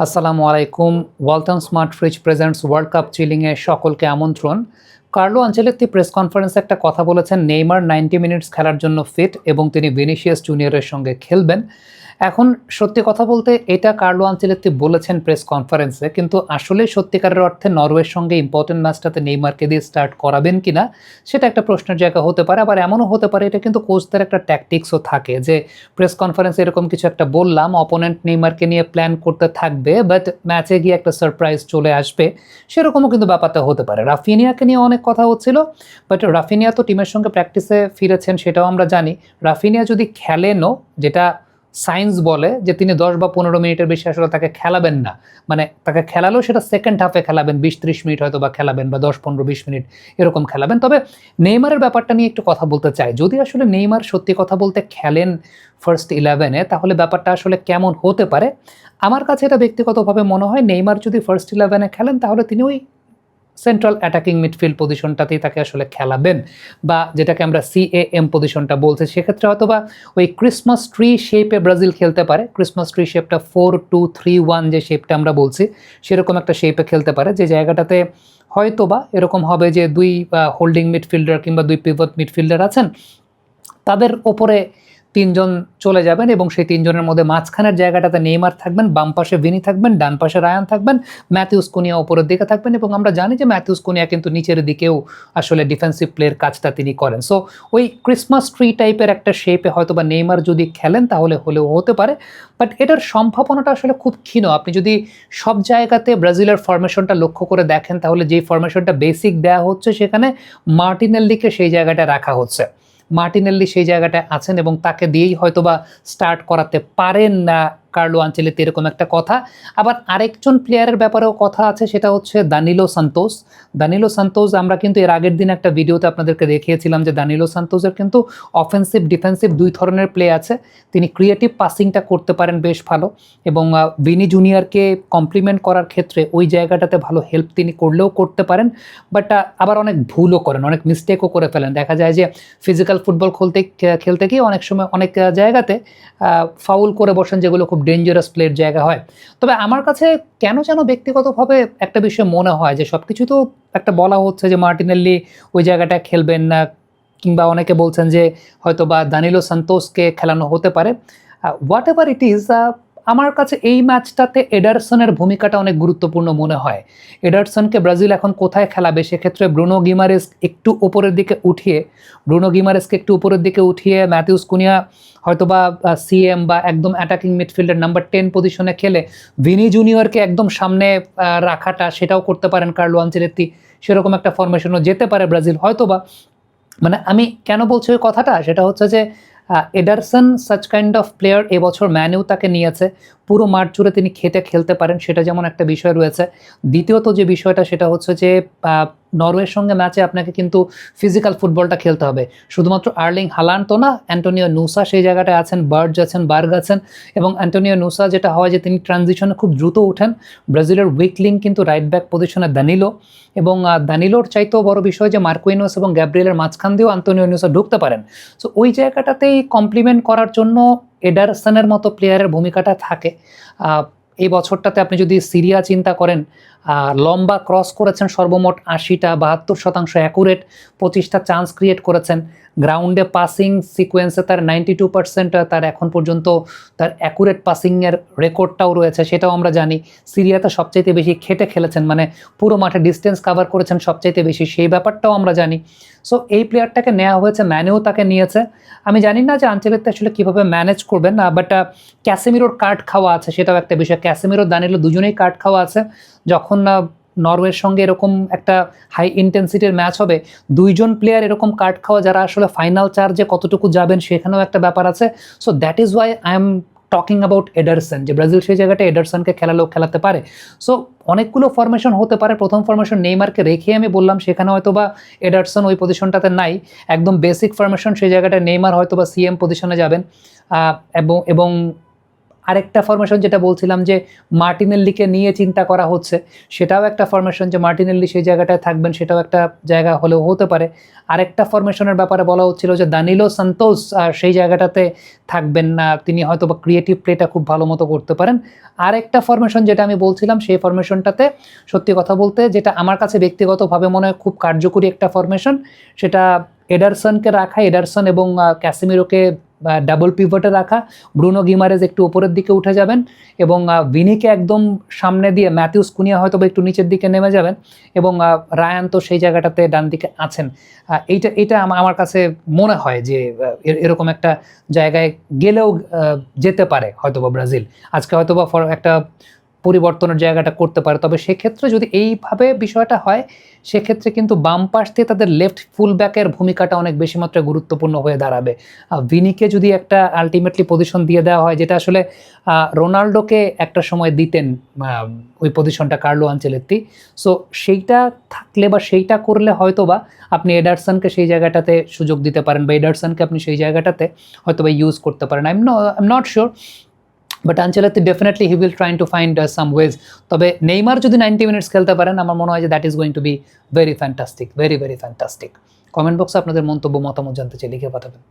আসসালামু আলাইকুম। Walton smart fridge presents world cup চিলিংয়ে সকলকে আমন্ত্রণ। কার্লো আনচেলত্তি প্রেস কনফারেন্সে একটা কথা বলেছেন, নেইমার 90 মিনিটস খেলার জন্য ফিট এবং তিনি ভিনিসিয়াস জুনিয়রের সঙ্গে খেলবেন। এখন সত্যি কথা বলতে এটা কার্লো আনচেলত্তি বলেছেন প্রেস কনফারেন্সে, কিন্তু আসলে সত্যিকারের অর্থে নরওয়ের সঙ্গে ইম্পর্টেন্ট ম্যাচটাতে নেইমারকে দিয়ে স্টার্ট করাবেন কিনা সেটা একটা প্রশ্নের জায়গা হতে পারে। আবার এমনও হতে পারে এটা কিন্তু কোচদের একটা ট্যাকটিক্সও থাকে যে প্রেস কনফারেন্সে এরকম কিছু একটা বললাম, অপোনেন্ট নেইমারকে নিয়ে প্ল্যান করতে থাকবে, বাট ম্যাচে গিয়ে একটা সারপ্রাইজ চলে আসবে, সেরকমও কিন্তু ব্যাপারটা হতে পারে। রাফিনিয়াকে নিয়ে অনেক কথা হচ্ছিল, বাট রাফিনিয়া তো টিমের সঙ্গে প্র্যাকটিসে ফিরেছেন, সেটাও আমরা জানি। রাফিনিয়া যদি খেলেনও, যেটা সায়েন্স বলে যে তিনি 10 বা 15 মিনিটের বেশি আসলে তাকে খেলাবেন না, মানে তাকে খেলালেও সেটা সেকেন্ড হাফে খেলাবেন, 20-30 মিনিট হয়তো বা খেলাবেন, বা 10-15-20 মিনিট এরকম খেলাবেন। তবে নেইমারের ব্যাপারটা নিয়ে একটু কথা বলতে চাই। যদি আসলে নেইমার সত্যি কথা বলতে খেলেন ফার্স্ট 11-এ, তাহলে ব্যাপারটা আসলে কেমন হতে পারে? আমার কাছে এটা ব্যক্তিগতভাবে মনে হয়, নেইমার যদি ফার্স্ট 11-এ খেলেন তাহলে তিনি ওই সেন্ট্রাল অ্যাটাকিং মিডফিল্ড পজিশনটাতেই তাকে আসলে খেলাবেন, বা যেটাকে আমরা সিএএম পজিশনটা বলছি। সেক্ষেত্রে হয়তো বা ওই ক্রিসমাস ট্রি শেপে ব্রাজিল খেলতে পারে। ক্রিসমাস ট্রি শেপটা 4-2-3-1 যে শেপটা আমরা বলছি, সেরকম একটা শেপে খেলতে পারে, যে জায়গাটাতে হয়তো বা এরকম হবে যে দুই হোল্ডিং মিডফিল্ডার কিংবা দুই পিভট মিডফিল্ডার আছেন, তাদের ওপরে 3 জন চলে যাবেন এবং সেই 3 জনের মধ্যে মাঝখানের জায়গাটাতে নেইমার থাকবেন, বাম পাশে ভিনি থাকবেন, ডান পাশে রায়ান থাকবেন, ম্যাথিউস কুনিয়া উপরের দিকে থাকবেন। এবং আমরা জানি যে ম্যাথিউস কুনিয়া কিন্তু নিচের দিকেও আসলে ডিফেন্সিভ প্লের কাজটা তিনি করেন। সো ওই ক্রিসমাস ট্রি টাইপের একটা শেপে হয়তো বা নেইমার যদি খেলেন তাহলে হলেও হতে পারে, বাট এটার সম্ভাবনাটা আসলে খুব ক্ষীণ। আপনি যদি সব জায়গাতে ব্রাজিলের ফরমেশনটা লক্ষ্য করে দেখেন, তাহলে যেই ফরমেশনটা বেসিক দেওয়া হচ্ছে সেখানে মার্টিনেল্লিকে সেই জায়গাটা রাখা হচ্ছে। মার্টিনেল্লি সেই জায়গাটায় আছেন এবং তাকে দিয়েই হয়তোবা স্টার্ট করাতে পারেন না কার্লো আনচেলত্তি, এরকম একটা কথা। আবার আরেকজন প্লেয়ারের ব্যাপারেও কথা আছে, সেটা হচ্ছে দানিলো সান্তোস। দানিলো সান্তোস আমরা কিন্তু এর আগের দিন একটা ভিডিওতে আপনাদেরকে দেখিয়েছিলাম যে দানিলো সান্তোসের কিন্তু অফেন্সিভ ডিফেন্সিভ দুই ধরনের প্লে আছে। তিনি ক্রিয়েটিভ পাসিংটা করতে পারেন বেশ ভালো, এবং ভিনি জুনিয়রকে কমপ্লিমেন্ট করার ক্ষেত্রে ওই জায়গাটাতে ভালো হেল্প তিনি করলেও করতে পারেন, বাট আবার অনেক ভুলও করেন, অনেক মিস্টেকও করে ফেলেন। দেখা যায় যে ফিজিক্যাল ফুটবল খেলতে গিয়ে অনেক সময় অনেক জায়গাতে ফাউল করে বসেন, যেগুলো খুব ডেঞ্জারাস প্লের জায়গা হয়। তবে আমার কাছে কেন যেন ব্যক্তিগতভাবে একটা বিষয় মনে হয় যে সব কিছু তো একটা বলা হচ্ছে যে মার্টিনেল্লি ওই জায়গাটায় খেলবেন না, কিংবা অনেকে বলছেন যে হয়তো বা দানিলো সান্তোসকে খেলানো হতে পারে। হোয়াট এভার ইট ইজ, আমার কাছে এই ম্যাচটাতে এডারসনের ভূমিকাটা অনেক গুরুত্বপূর্ণ মনে হয়। এডারসনকে ব্রাজিল এখন কোথায় খেলাবে? সেক্ষেত্রে ব্রুনো গিমারেসকে একটু উপরের দিকে উঠিয়ে ম্যাথিউস কুনিয়া হয়তোবা সিএম বা একদম অ্যাটাকিং মিডফিল্ডার নাম্বার 10 পজিশনে খেলে ভিনি জুনিয়রকে একদম সামনে রাখাটা, সেটাও করতে পারেন কার্লো আনচেলত্তি। সেরকম একটা ফরমেশনও যেতে পারে ব্রাজিল হয়তোবা। মানে আমি কেন বলছি ওই কথাটা, সেটা হচ্ছে যে Ederson such kind of player, এবছর ম্যানইউ তাকে নিয়েছে, পুরো মাঠ জুড়ে তিনি খেলতে পারেন, সেটা যেমন একটা বিষয় রয়েছে। দ্বিতীয়ত যে বিষয়টা সেটা হচ্ছে যে নরওয়ের সঙ্গে ম্যাচে আপনাকে কিন্তু ফিজিক্যাল ফুটবলটা খেলতে হবে। শুধুমাত্র আর্লিং হালান্ড তো না, অ্যান্টোনিও নুসা সেই জায়গাটায় আছেন, বার্গ আছেন। এবং অ্যান্টোনিও নুসা যেটা হয় যে তিনি ট্রানজিশনে খুব দ্রুত ওঠেন। ব্রাজিলের উইক লিঙ্ক কিন্তু রাইট ব্যাক পজিশনে দানিলো, এবং দানিলোর চাইতেও বড় বিষয় যে মার্কুইনোস এবং গ্যাব্রিয়েলের মাঝখান দিয়েও অ্যান্টোনিও নুসা ঢুকতে পারেন। সো ওই জায়গাটাতেই কমপ্লিমেন্ট করার জন্য এডারসনের মতো প্লেয়ারের ভূমিকাটা থাকে। এই বছরটাতে আপনি যদি সিরিয়া চিন্তা করেন, লম্বা ক্রস করেছেন সর্বমোট 80টা, 72% অ্যাকুরেট, 25টা চান্স ক্রিয়েট করেছেন। গ্রাউন্ডে পাসিং সিকোয়েন্সে তার 92% তার এখন পর্যন্ত তার অ্যাকুরেট পাসিংয়ের রেকর্ডটাও রয়েছে, সেটাও আমরা জানি। সিরিয়াতে সবচাইতে বেশি খেটে খেলেছেন, মানে পুরো মাঠে ডিস্টেন্স কাভার করেছেন সবচাইতে বেশি, সেই ব্যাপারটাও আমরা জানি। সো এই প্লেয়ারটাকে নেওয়া হয়েছে, ম্যানেও তাকে নিয়েছে। আমি জানি না যে আনচেলত্তি আসলে কীভাবে ম্যানেজ করবেন, বাট ক্যাসেমিরোর কার্ড খাওয়া আছে, সেটাও একটা বিষয়। ক্যাসেমিরো দানিলো দুজনেই কার্ড খাওয়া আছে। যখন নরওয়ের সঙ্গে এরকম একটা হাই ইন্টেন্সিটির ম্যাচ হবে, দুইজন প্লেয়ার এরকম কার্ড খাওয়া যারা আসলে ফাইনাল চার্জে কতটুকু যাবেন সেখানেও একটা ব্যাপার আছে। So that is Y I am talking about Ederson, যে ব্রাজিল সেই জায়গাটা এডারসনকে খেলাতে পারে। সো অনেকগুলো ফরমেশন হতে পারে। প্রথম ফরমেশন নেইমারকে রেখে আমি বললাম, সেখানে হয়তো বা এডারসন ওই পজিশনটাতে নাই। একদম বেসিক ফরমেশন সেই জায়গাটা নেইমার হয়তো বা সিএম পজিশনে যাবেন, এবং আরেকটা ফরমেশন যেটা বলছিলাম যে মার্টিনেল্লিকে নিয়ে চিন্তা করা হচ্ছে, সেটাও একটা ফরমেশন যে মার্টিনেল্লি সেই জায়গাটায় থাকবেন, সেটাও একটা জায়গা হলেও হতে পারে। আরেকটা ফরমেশনের ব্যাপারে বলা হচ্ছিল যে দানিলো সান্তোস সেই জায়গাটাতে থাকবেন না, তিনি হয়তো বা ক্রিয়েটিভ প্লেটা খুব ভালো মতো করতে পারেন। আরেকটা ফরমেশন যেটা আমি বলছিলাম, সেই ফরমেশনটাতে সত্যি কথা বলতে যেটা আমার কাছে ব্যক্তিগতভাবে মনে হয় খুব কার্যকরী একটা ফরমেশন, সেটা এডারসনকে রাখা, এডারসন এবং ক্যাসেমিরোকে ডাবল পিভটে রাখা, ব্রুনো গিমারেজ একটু উপরের দিকে উঠে যাবেন এবং ভিনিকে একদম সামনে দিয়ে ম্যাথিউস কুনিয়া হয়তো বা একটু নিচের দিকে নেমে যাবেন এবং রায়ান তো সেই জায়গাটাতে ডান দিকে আছেন। এইটা আমার কাছে মনে হয় যে এরকম একটা জায়গায় গেলেও যেতে পারে হয়তো বা ব্রাজিল আজকে হয়তো বা একটা পরিবর্তনের জায়গাটা করতে পারে। তবে সেক্ষেত্রে যদি এইভাবে বিষয়টা হয়, সেক্ষেত্রে কিন্তু বাম পাশ দিয়ে তাদের লেফট ফুল ব্যাকের ভূমিকাটা অনেক বেশি মাত্রায় গুরুত্বপূর্ণ হয়ে দাঁড়াবে। ভিনিকে যদি একটা আলটিমেটলি পজিশন দিয়ে দেওয়া হয়, যেটা আসলে রোনাল্ডোকে একটা সময় দিতেন ওই পজিশনটা কার্লো আনচেলত্তি, সো সেইটা থাকলে বা সেইটা করলে হয়তো বা আপনি এডারসনকে সেই জায়গাটাতে সুযোগ দিতে পারেন বা এডারসনকে আপনি সেই জায়গাটাতে হয়তো বা ইউজ করতে পারেন। I am not sure, but Ancelotti definitely he will trying to find some wedge. তবে নেইমার যদি 90 মিনিটস খেলতে পারেন, আমার মনে হয় যে that is going to be very fantastic, very very fantastic. Comment বক্সে আপনাদের মন্তব্য মতামত জানতে চাই, লিখে পাঠাবেন।